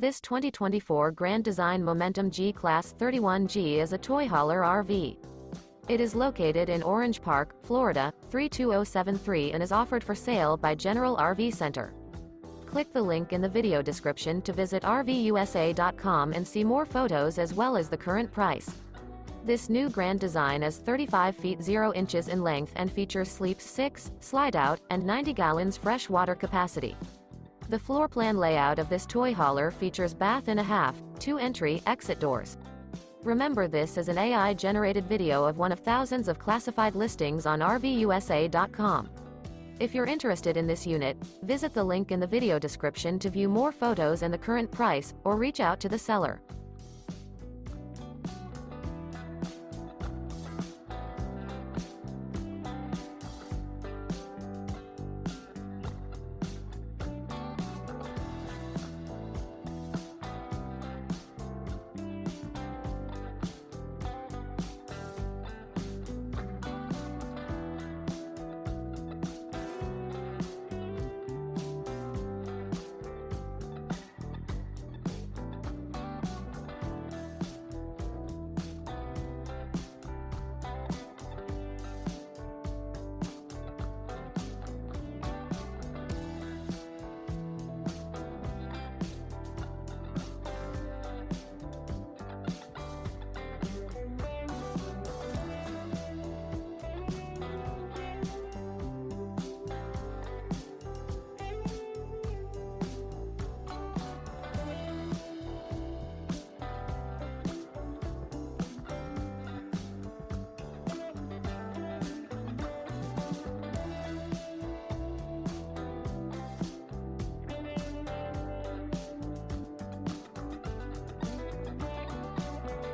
This 2024 Grand Design Momentum G-Class 31G is a toy hauler RV. It is located in Orange Park, Florida, 32073 and is offered for sale by General RV Center. Click the link in the video description to visit RVUSA.com and see more photos as well as the current price. This new Grand Design is 35 feet 0 inches in length and features sleeps 6, slide-out, and 90 gallons fresh water capacity. The floor plan layout of this toy hauler features bath and a half, 2 entry, exit doors. Remember, this is an AI-generated video of one of thousands of classified listings on RVUSA.com. If you're interested in this unit, visit the link in the video description to view more photos and the current price, or reach out to the seller.